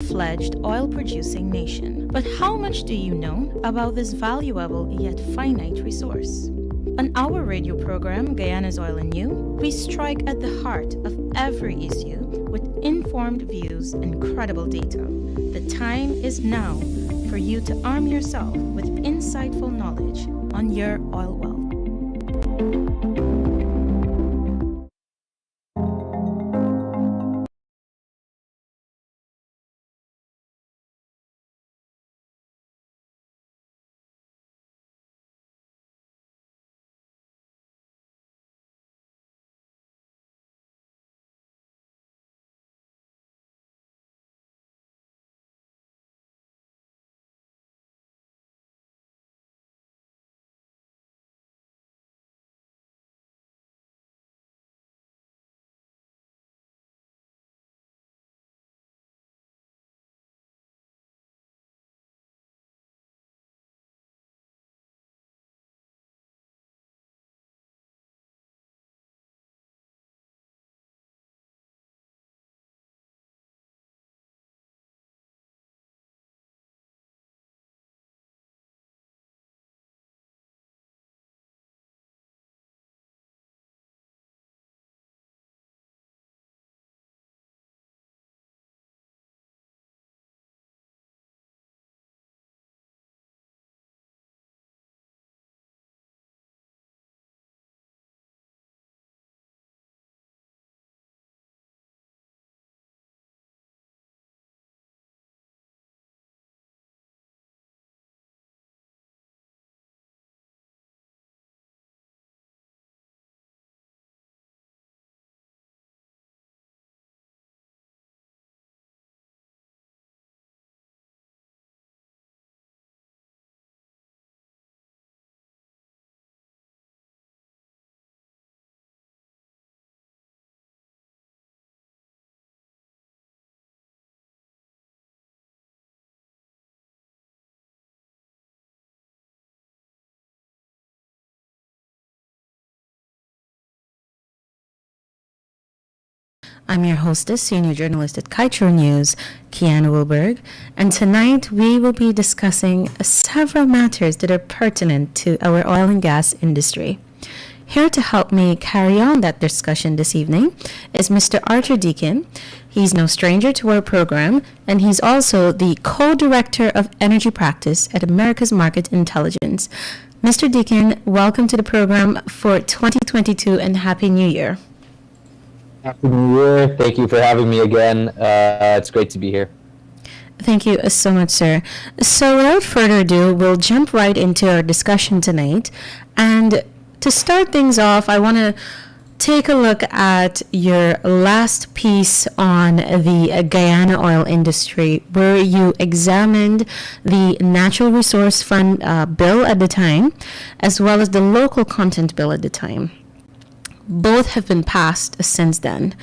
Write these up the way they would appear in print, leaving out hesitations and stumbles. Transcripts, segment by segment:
full-fledged oil-producing nation. But how much do you know about this valuable yet finite resource? On our radio program, Guyana's Oil and You, we strike at the heart of every issue with informed views and credible data. The time is now for you to arm yourself with insightful knowledge on your oil wealth. I'm your hostess, senior journalist at Kaieteur News, Kiana Wilberg, and tonight we will be discussing several matters that are pertinent to our oil and gas industry. Here to help me carry on that discussion this evening is Mr. Arthur Deakin. He's no stranger to our program, and he's also the co-director of energy practice at America's Market Intelligence. Mr. Deakin, welcome to the program for 2022 and Happy New Year. Happy New Year. Thank you for having me again. It's great to be here. Thank you so much, sir. So without further ado, we'll jump right into our discussion tonight. And to start things off, I want to take a look at your last piece on the Guyana oil industry, where you examined the Natural Resource Fund bill at the time, as well as the local content bill at the time. Both have been passed since then.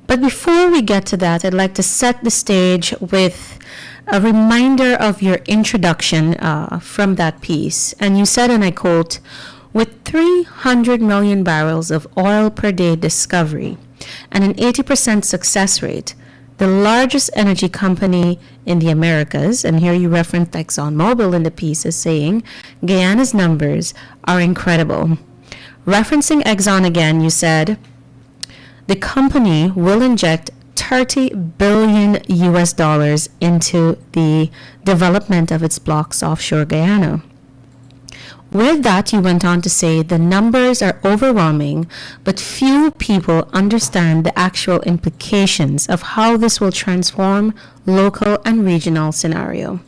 But before we get to that, I'd like to set the stage with a reminder of your introduction from that piece. And you said, and I quote, "With 300 million barrels of oil per day discovery and an 80% success rate, the largest energy company in the Americas," and here you referenced ExxonMobil in the piece as saying, "Guyana's numbers are incredible." Referencing Exxon again, you said, "The company will inject $30 billion into the development of its blocks offshore Guyana." With that, you went on to say the numbers are overwhelming, but few people understand the actual implications of how this will transform local and regional scenario.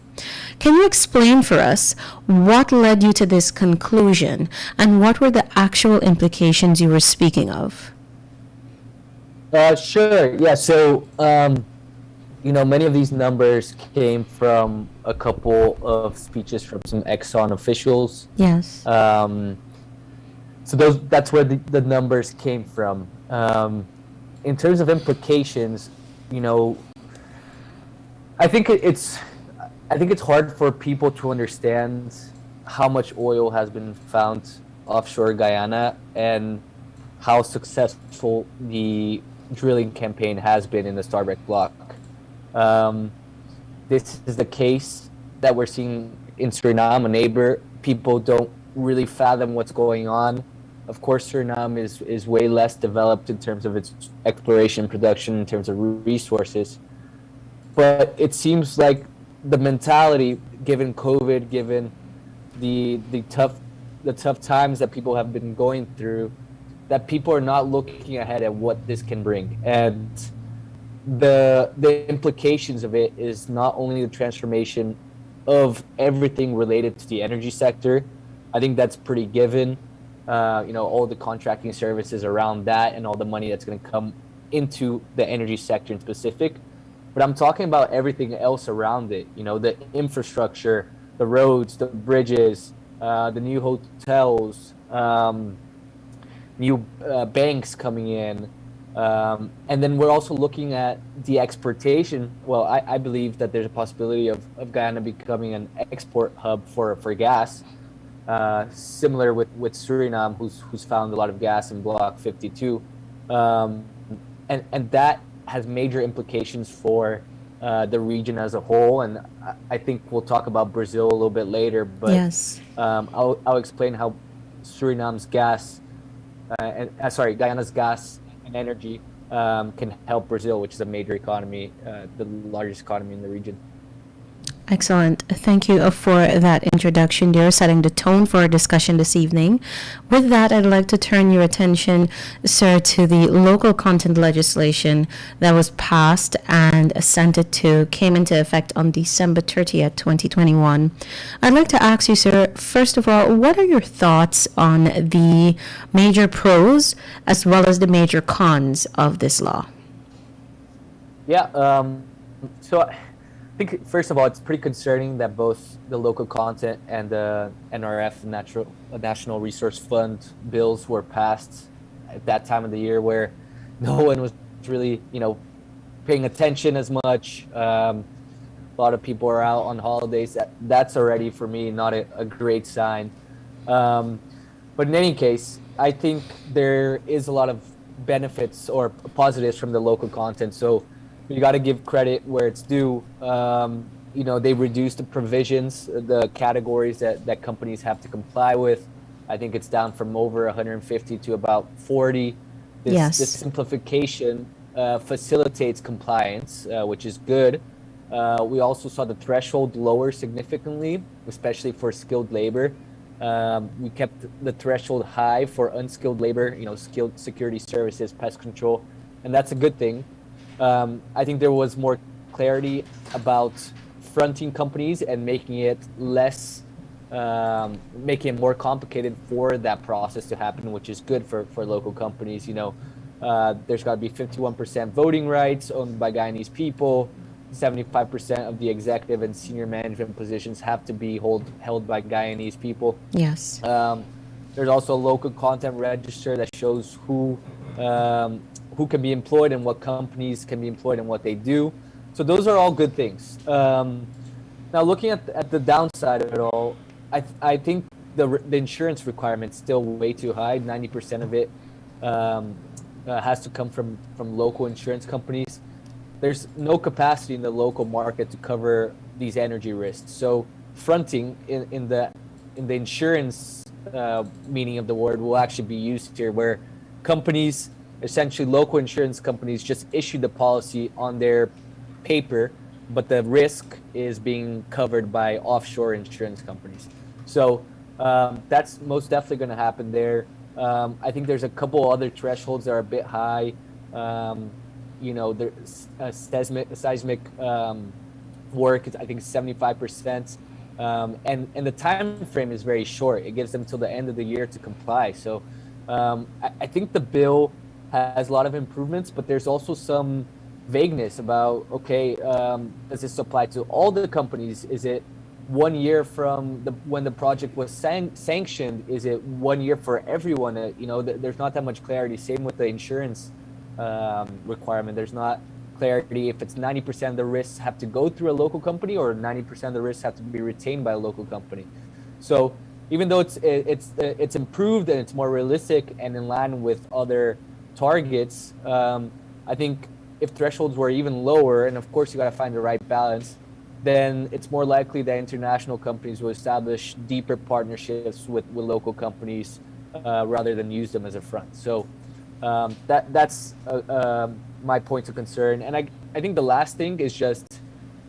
Can you explain for us what led you to this conclusion and what were the actual implications you were speaking of? Sure. Yeah. So, many of these numbers came from a couple of speeches from some Exxon officials. Yes. So that's where the numbers came from. In terms of implications, I think it's hard for people to understand how much oil has been found offshore Guyana and how successful the drilling campaign has been in the Starbuck block. this is the case that we're seeing in Suriname, a neighbor. People don't really fathom what's going on. Of course, Suriname is way less developed in terms of its exploration production, in terms of resources. But it seems like the mentality, given COVID, given the tough times that people have been going through, that people are not looking ahead at what this can bring. And the implications of it is not only the transformation of everything related to the energy sector. I think that's pretty given. All the contracting services around that and all the money that's going to come into the energy sector in specific. But I'm talking about everything else around it. The infrastructure, the roads, the bridges, the new hotels, new banks coming in. And then we're also looking at the exportation. Well, I believe that there's a possibility of Guyana becoming an export hub for gas, similar with Suriname, who's found a lot of gas in Block 52. And that has major implications for the region as a whole. And I think we'll talk about Brazil a little bit later. But Yes. I'll explain how Suriname's gas, Guyana's gas and energy can help Brazil, which is a major economy, the largest economy in the region. Excellent. Thank you for that introduction. You're setting the tone for our discussion this evening. With that, I'd like to turn your attention, sir, to the local content legislation that was passed and came into effect on December 30th, 2021. I'd like to ask you, sir, first of all, what are your thoughts on the major pros as well as the major cons of this law? Yeah. So I think, first of all, it's pretty concerning that both the local content and the NRF, National Resource Fund bills were passed at that time of the year where no one was really, paying attention as much. A lot of people are out on holidays. That's already, for me, not a great sign. But in any case, I think there is a lot of benefits or positives from the local content. So you got to give credit where it's due. They reduced the provisions, the categories that companies have to comply with. I think it's down from over 150 to about 40. This simplification facilitates compliance, which is good. We also saw the threshold lower significantly, especially for skilled labor. We kept the threshold high for unskilled labor, skilled security services, pest control, and that's a good thing. I think there was more clarity about fronting companies and making it more complicated for that process to happen, which is good for local companies. There's got to be 51% voting rights owned by Guyanese people. 75% of the executive and senior management positions have to be held by Guyanese people. Yes. There's also a local content register that shows who can be employed and what companies can be employed and what they do. So those are all good things. Now, looking at the downside of it all, I think the insurance requirement's still way too high. 90% of it has to come from local insurance companies. There's no capacity in the local market to cover these energy risks. So fronting in the insurance meaning of the word will actually be used here, where companies, essentially local insurance companies, just issue the policy on their paper, but the risk is being covered by offshore insurance companies. So that's most definitely going to happen there. I think there's a couple other thresholds that are a bit high. There's seismic work is, I think, 75%. And the time frame is very short. It gives them till the end of the year to comply. So I think the bill has a lot of improvements, but there's also some vagueness about, does this apply to all the companies? Is it 1 year from when the project was sanctioned? Is it 1 year for everyone? There's not that much clarity. Same with the insurance requirement. There's not clarity if it's 90% of the risks have to go through a local company or 90% of the risks have to be retained by a local company. So even though it's improved and it's more realistic and in line with other targets, I think if thresholds were even lower, and of course you got to find the right balance, then it's more likely that international companies will establish deeper partnerships with local companies rather than use them as a front. So that's my point of concern. And I think the last thing is just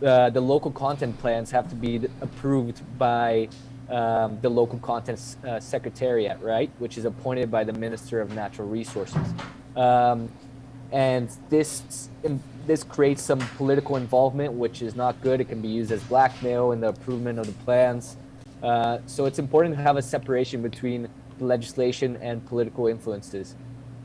the local content plans have to be approved by the local content secretariat, right, which is appointed by the Minister of Natural Resources. And this creates some political involvement, which is not good. It can be used as blackmail in the approval of the plans. So it's important to have a separation between the legislation and political influences.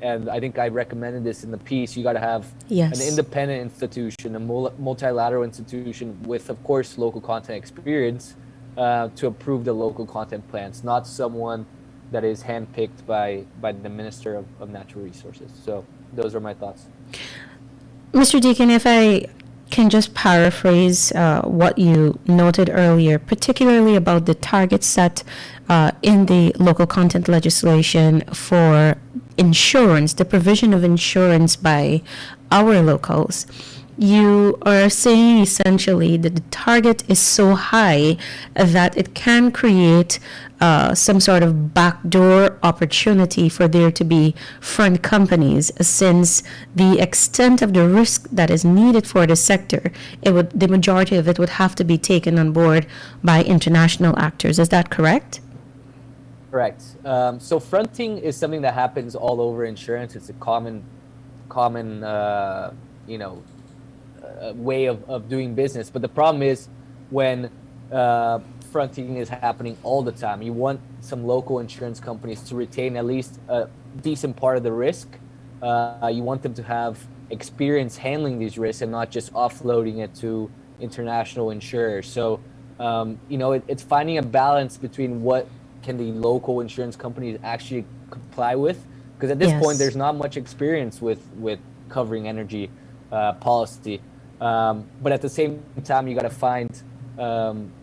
And I think I recommended this in the piece. You got to have an independent institution, a multilateral institution with, of course, local content experience to approve the local content plans, not someone that is handpicked by the Minister of Natural Resources. So those are my thoughts. Mr. Deacon, if I can just paraphrase what you noted earlier, particularly about the targets set in the local content legislation for insurance, the provision of insurance by our locals. You are saying essentially that the target is so high that it can create some sort of backdoor opportunity for there to be front companies, since the extent of the risk that is needed for the sector, the majority of it would have to be taken on board by international actors. Is that correct? Correct. So fronting is something that happens all over insurance. It's a common way of doing business. But the problem is when fronting is happening all the time, you want some local insurance companies to retain at least a decent part of the risk. You want them to have experience handling these risks and not just offloading it to international insurers. So, it's finding a balance between what can the local insurance companies actually comply with, because at this point there's not much experience with covering energy policy, but at the same time you got to find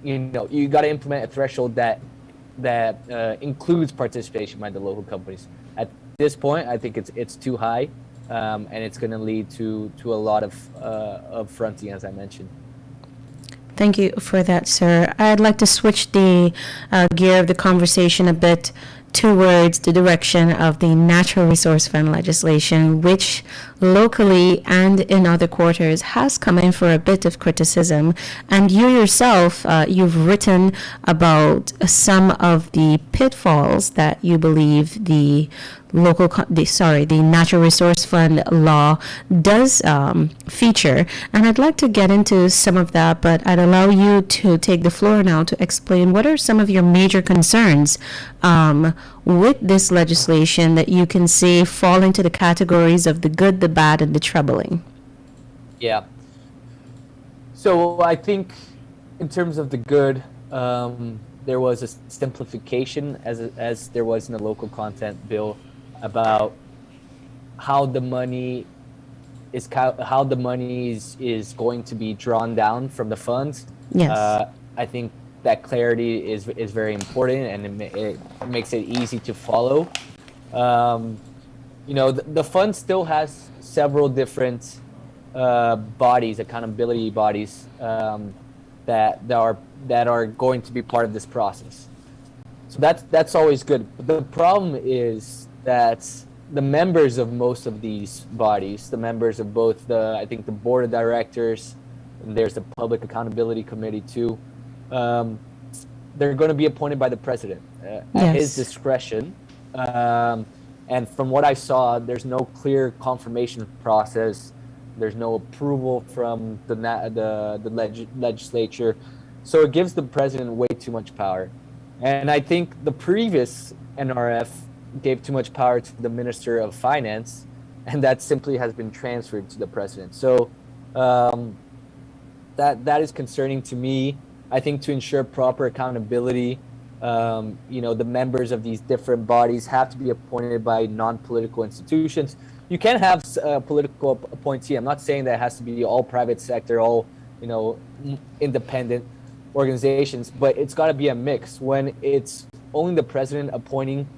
you got to implement a threshold that includes participation by the local companies. At this point I think it's too high, and it's going to lead to a lot of fronting, as I mentioned. Thank you for that, sir. I'd like to switch the gear of the conversation a bit towards the direction of the Natural Resource Fund legislation, which locally and in other quarters has come in for a bit of criticism. And you yourself, you've written about some of the pitfalls that you believe the Natural Resource Fund law does feature. And I'd like to get into some of that, but I'd allow you to take the floor now to explain what are some of your major concerns with this legislation that you can see fall into the categories of the good, the bad, and the troubling. Yeah. So I think in terms of the good, there was a simplification as there was in the local content bill about how the money is going to be drawn down from the funds. Yes. I think that clarity is very important, and it makes it easy to follow. The fund still has several different bodies, accountability bodies, that are going to be part of this process. So that's always good. But the problem is that the members of most of these bodies, the members of both I think the board of directors, and there's the Public Accountability Committee too, they're going to be appointed by the president at his discretion. And from what I saw, there's no clear confirmation process. There's no approval from the legislature. So it gives the president way too much power. And I think the previous NRF gave too much power to the Minister of Finance, and that simply has been transferred to the president. So that is concerning to me. I think to ensure proper accountability, the members of these different bodies have to be appointed by non-political institutions. You can have a political appointee. I'm not saying that it has to be all private sector, all independent organizations, but it's got to be a mix. When it's only the president appointing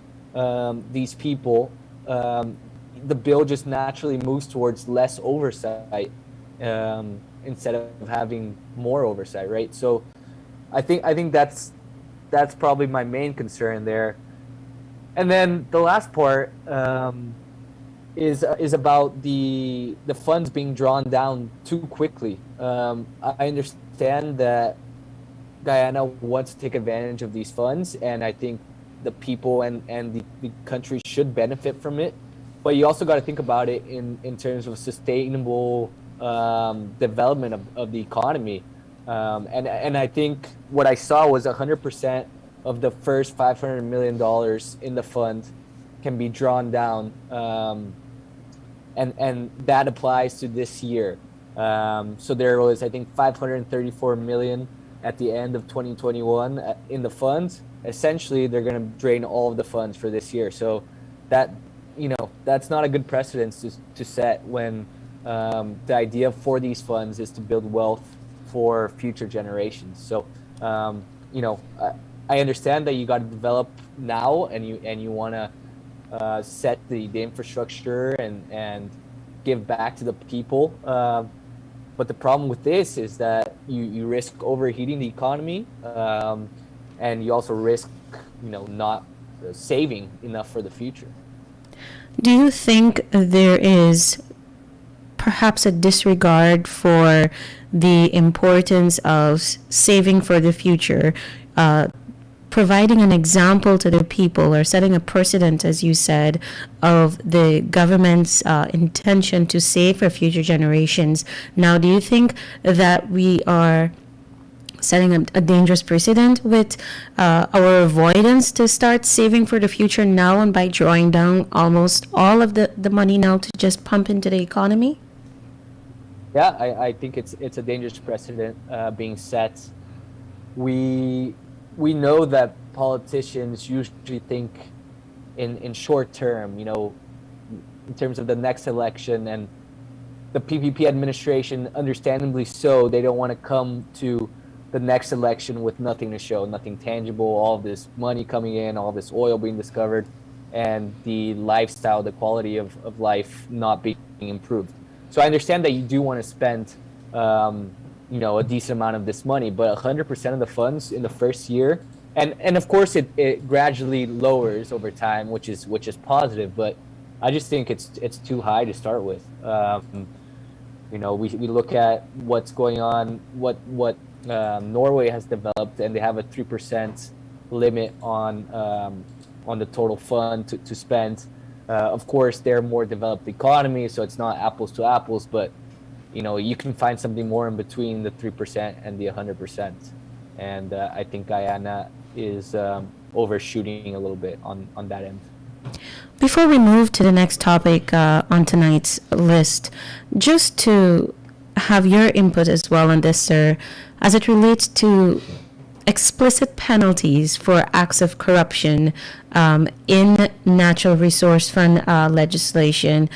these people, the bill just naturally moves towards less oversight. instead of having more oversight, right? So I think that's probably my main concern there. And then the last part is about the funds being drawn down too quickly. I understand that Guyana wants to take advantage of these funds, and I think the people and the country should benefit from it. But you also got to think about it in terms of sustainable development of the economy. And I think what I saw was 100% of the first $500 million in the fund can be drawn down. And that applies to this year. So there was, I think, 534 million at the end of 2021 in the funds. Essentially, they're going to drain all of the funds for this year. So that, that's not a good precedence to set when the idea for these funds is to build wealth for future generations. So, I understand that you got to develop now, and you want to set the infrastructure and give back to the people. But the problem with this is that you risk overheating the economy, and you also risk, not saving enough for the future. Do you think there is perhaps a disregard for the importance of saving for the future, providing an example to the people or setting a precedent, as you said, of the government's intention to save for future generations? Now, do you think that we are setting a dangerous precedent with our avoidance to start saving for the future now, and by drawing down almost all of the money now to just pump into the economy? Yeah, I think it's a dangerous precedent being set. We know that politicians usually think in short term, in terms of the next election, and the PPP administration, understandably so, they don't want to come to the next election with nothing to show, nothing tangible, all of this money coming in, all this oil being discovered, and the lifestyle, the quality of life not being improved. So I understand that you do want to spend, a decent amount of this money, but 100% of the funds in the first year, and of course it gradually lowers over time, which is positive, but I just think it's too high to start with. We look at what's going on, what Norway has developed, and they have a 3% limit on the total fund to spend. Of course, they're a more developed economy, so it's not apples to apples, but you can find something more in between the 3% and the 100%. And I think Guyana is overshooting a little bit on that end. Before we move to the next topic on tonight's list, just to have your input as well on this, sir, as it relates to explicit penalties for acts of corruption in natural resource fund legislation.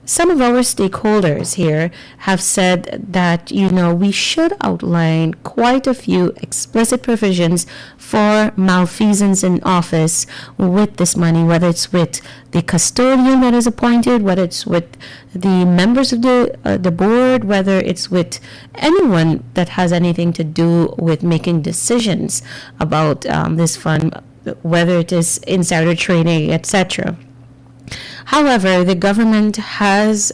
Some of our stakeholders here have said that, we should outline quite a few explicit provisions for malfeasance in office with this money, whether it's with the custodian that is appointed, whether it's with the members of the board, whether it's with anyone that has anything to do with making decisions about this fund, whether it is insider trading, etc. However, the government has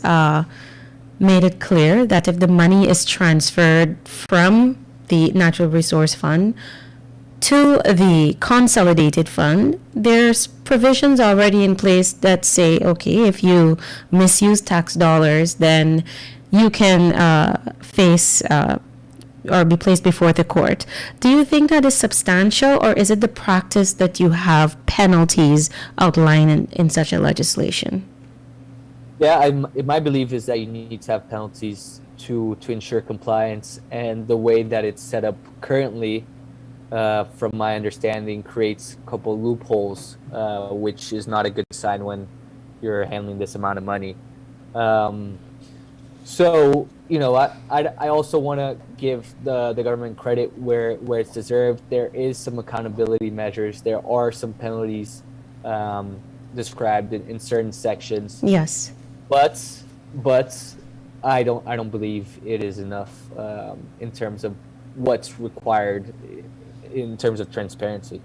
made it clear that if the money is transferred from the Natural Resource Fund to the consolidated fund, there's provisions already in place that say, okay, if you misuse tax dollars, then you can face or be placed before the court. Do you think that is substantial, or is it the practice that you have penalties outlined in such a legislation? Yeah, my belief is that you need to have penalties to ensure compliance, and the way that it's set up currently, from my understanding, creates a couple loopholes, which is not a good sign when you're handling this amount of money. So, I also want to give the government credit where it's deserved. There is some accountability measures. There are some penalties described in certain sections. Yes. But I don't believe it is enough in terms of what's required in terms of transparency.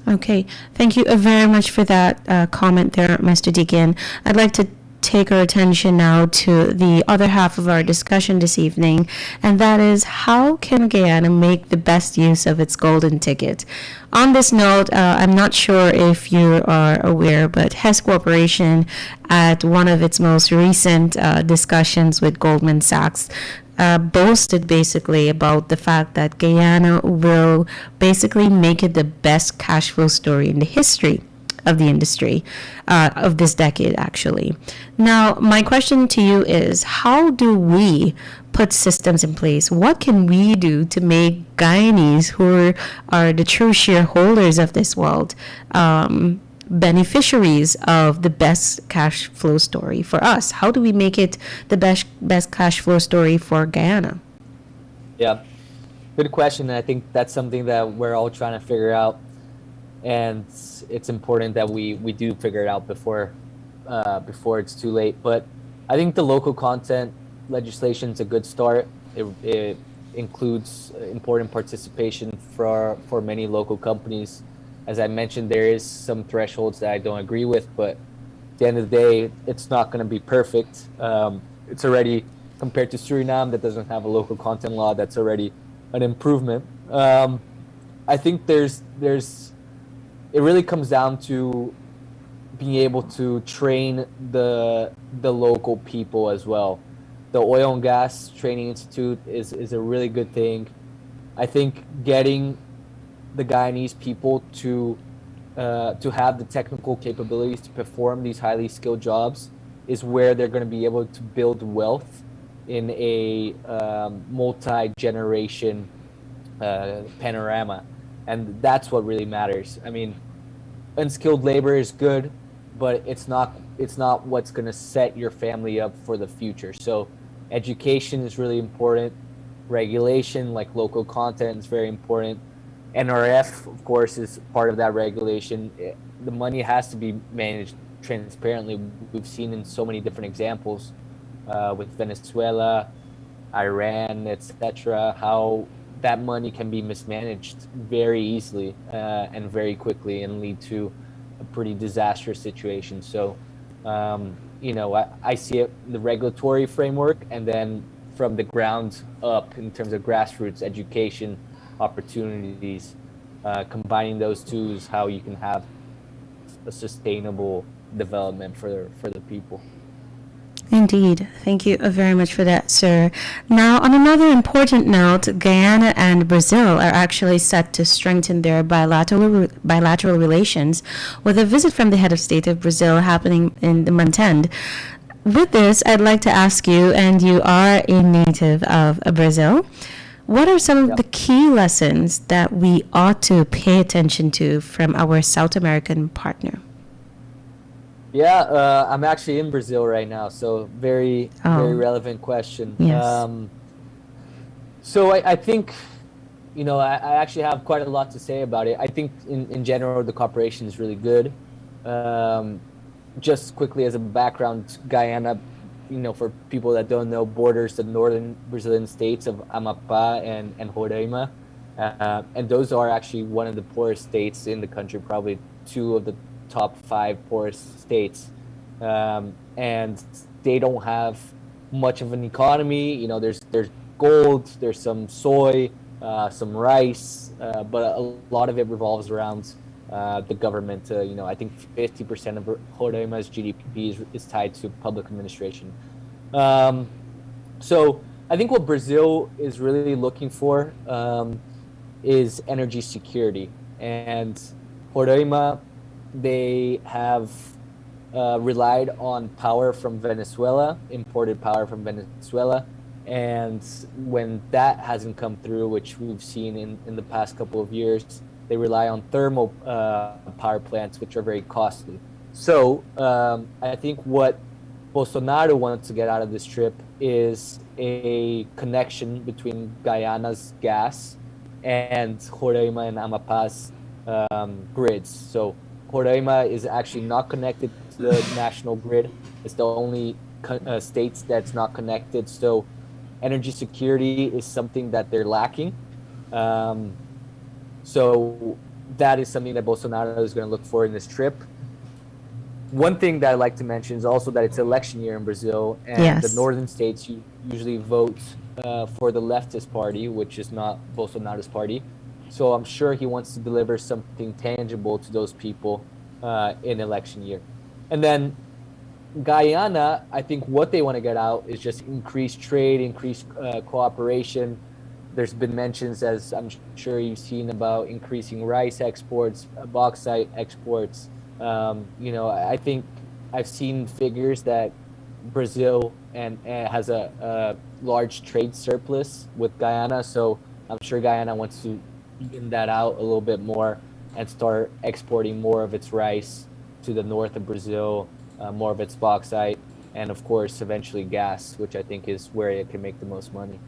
Okay, thank you very much for that comment there, Mr. Deacon. I'd like to take our attention now to the other half of our discussion this evening, and that is how can Guyana make the best use of its golden ticket? On this note, I'm not sure if you are aware, but Hess Corporation, at one of its most recent discussions with Goldman Sachs, boasted basically about the fact that Guyana will basically make it the best cash flow story in the history of the industry, of this decade, actually. Now, my question to you is, how do we put systems in place? What can we do to make Guyanese, who are the true shareholders of this world, beneficiaries of the best cash flow story for us? How do we make it the best cash flow story for Guyana? Yeah, good question. And I think that's something that we're all trying to figure out, and it's important that we do figure it out before it's too late. But I think the local content legislation is a good start. It includes important participation for many local companies. As I mentioned, there is some thresholds that I don't agree with, but at the end of the day, it's not going to be perfect. It's already, compared to Suriname that doesn't have a local content law, that's already an improvement. I think it really comes down to being able to train the local people as well. The Oil and Gas Training Institute is a really good thing. I think getting the Guyanese people to have the technical capabilities to perform these highly skilled jobs is where they're going to be able to build wealth in a multi-generation panorama, and that's what really matters. I mean, unskilled labor is good, but it's not what's going to set your family up for the future. So education is really important. Regulation, like local content, is very important. NRF, of course, is part of that regulation. The money has to be managed transparently. We've seen in so many different examples with Venezuela, Iran, etc., how that money can be mismanaged very easily and very quickly and lead to a pretty disastrous situation. So, I see it in the regulatory framework, and then from the ground up in terms of grassroots education opportunities, combining those two is how you can have a sustainable development for the people. Indeed. Thank you very much for that, sir. Now, on another important note, Guyana and Brazil are actually set to strengthen their bilateral relations with a visit from the head of state of Brazil happening in the month end. With this, I'd like to ask you, and you are a native of Brazil, what are some of the key lessons that we ought to pay attention to from our South American partner? Yeah, I'm actually in Brazil right now, so very relevant question. Yes. So I think, I actually have quite a lot to say about it. I think in general, the cooperation is really good. Just quickly as a background, Guyana, for people that don't know, borders the northern Brazilian states of Amapá and Roraima. And those are actually one of the poorest states in the country, probably two of the top 5 poorest states, and they don't have much of an economy. There's gold, there's some soy, some rice, but a lot of it revolves around the government. I think 50% of Roraima's GDP is tied to public administration. So I think what Brazil is really looking for is energy security, and Roraima, they have relied on power from Venezuela, imported power from Venezuela. And when that hasn't come through, which we've seen in the past couple of years, they rely on thermal power plants, which are very costly. So I think what Bolsonaro wants to get out of this trip is a connection between Guyana's gas and Roraima and Amapá's grids. So Roraima is actually not connected to the national grid. It's the only states that's not connected. So energy security is something that they're lacking. Um, so that is something that Bolsonaro is going to look for in this trip. One thing that I like to mention is also that it's election year in Brazil, and the Yes. northern states usually vote for the leftist party, which is not Bolsonaro's party. So I'm sure he wants to deliver something tangible to those people in election year. And then Guyana, I think what they want to get out is just increased trade, increased cooperation. There's been mentions, as I'm sure you've seen, about increasing rice exports, bauxite exports. I think I've seen figures that Brazil and has a large trade surplus with Guyana. So I'm sure Guyana wants to even that out a little bit more and start exporting more of its rice to the north of Brazil, more of its bauxite, and of course, eventually gas, which I think is where it can make the most money.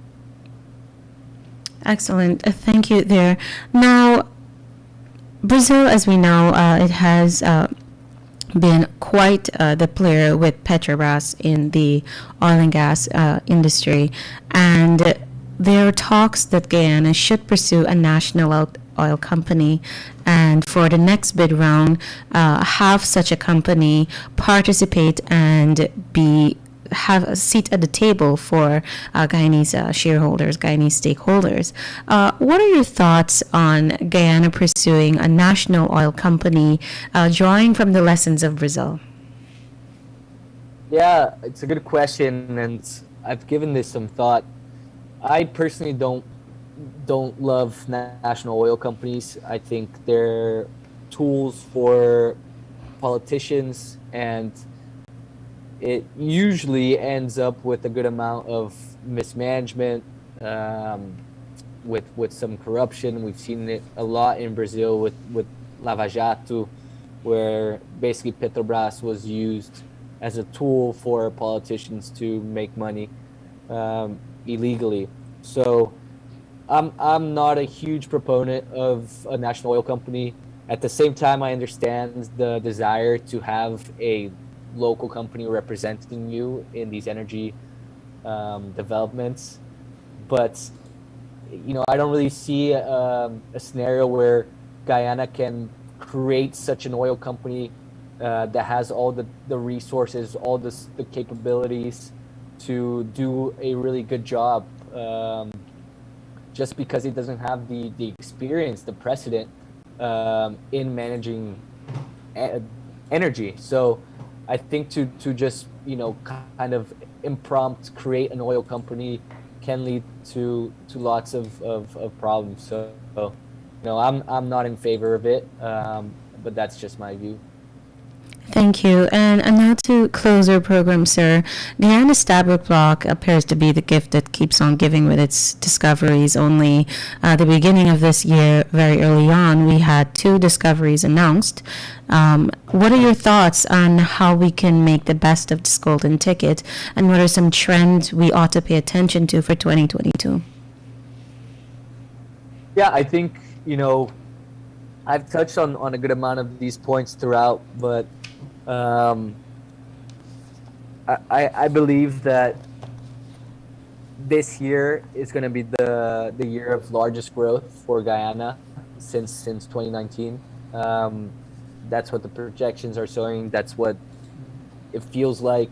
Excellent. Thank you there. Now, Brazil, as we know, it has been quite the player with Petrobras in the oil and gas industry. And there are talks that Guyana should pursue a national oil company, and for the next bid round, have such a company participate and have a seat at the table for Guyanese shareholders, Guyanese stakeholders. What are your thoughts on Guyana pursuing a national oil company, drawing from the lessons of Brazil? Yeah, it's a good question, and I've given this some thought. I personally don't love national oil companies. I think they're tools for politicians, and it usually ends up with a good amount of mismanagement, with some corruption. We've seen it a lot in Brazil with Lava Jato, where basically Petrobras was used as a tool for politicians to make money illegally. So I'm not a huge proponent of a national oil company. At the same time, I understand the desire to have a local company representing you in these energy developments, but I don't really see a scenario where Guyana can create such an oil company that has all the resources, all the capabilities to do a really good job, just because it doesn't have the experience, the precedent in managing energy. So I think to just kind of impromptu create an oil company can lead to lots of problems. So I'm not in favor of it, but that's just my view. Thank you. And now to close our program, sir. Guyana Stabroek Block appears to be the gift that keeps on giving with its discoveries. Only the beginning of this year, very early on, we had 2 discoveries announced. What are your thoughts on how we can make the best of this golden ticket, and what are some trends we ought to pay attention to for 2022? Yeah, I think, I've touched on a good amount of these points throughout, but I believe that this year is going to be the year of largest growth for Guyana since 2019. That's what the projections are showing. That's what it feels like.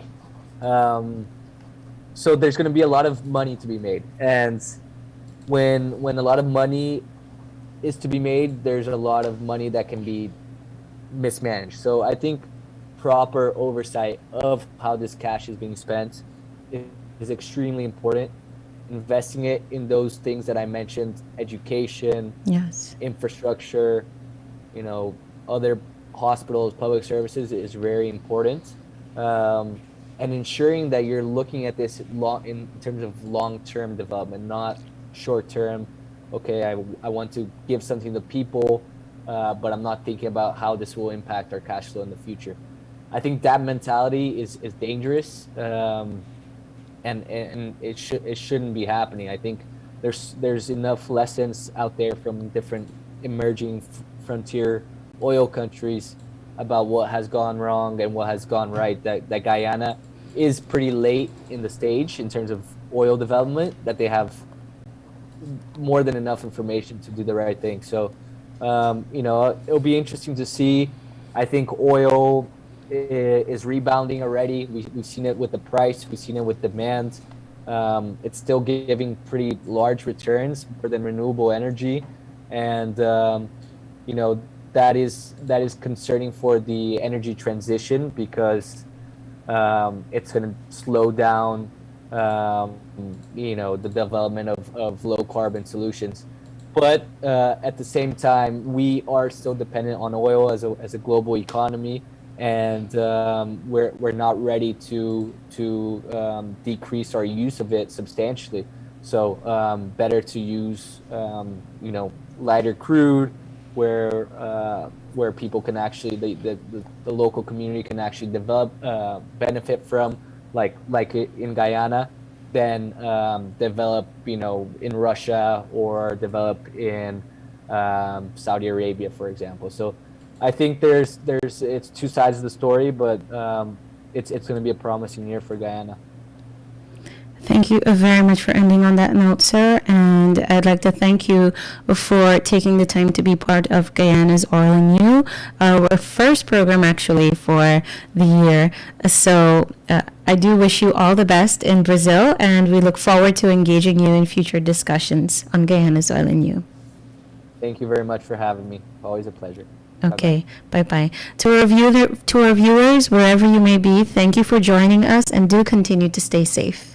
So there's going to be a lot of money to be made, and when a lot of money is to be made, there's a lot of money that can be mismanaged. So I think proper oversight of how this cash is being spent is extremely important. Investing it in those things that I mentioned, education, Yes. infrastructure, other hospitals, public services, is very important. And ensuring that you're looking at this in terms of long-term development, not short-term. Okay, I want to give something to people, but I'm not thinking about how this will impact our cash flow in the future. I think that mentality is dangerous, and it shouldn't be happening. I think there's enough lessons out there from different emerging frontier oil countries about what has gone wrong and what has gone right, that Guyana is pretty late in the stage in terms of oil development, that they have more than enough information to do the right thing. So, it'll be interesting to see. I think oil is rebounding already. We've seen it with the price. We've seen it with demand. It's still giving pretty large returns, more than renewable energy, and that is concerning for the energy transition, because it's going to slow down the development of low carbon solutions. But at the same time, we are still dependent on oil as a global economy, and we're not ready to decrease our use of it substantially. So better to use lighter crude, where people can actually the local community can actually develop benefit from, like in Guyana, than develop in Russia or develop in Saudi Arabia, for example. So I think there's it's two sides of the story, but it's going to be a promising year for Guyana. Thank you very much for ending on that note, sir. And I'd like to thank you for taking the time to be part of Guyana's Oil and You, our first program actually for the year. So I do wish you all the best in Brazil, and we look forward to engaging you in future discussions on Guyana's Oil and You. Thank you very much for having me. Always a pleasure. Okay, bye-bye. To our viewers, wherever you may be, thank you for joining us, and do continue to stay safe.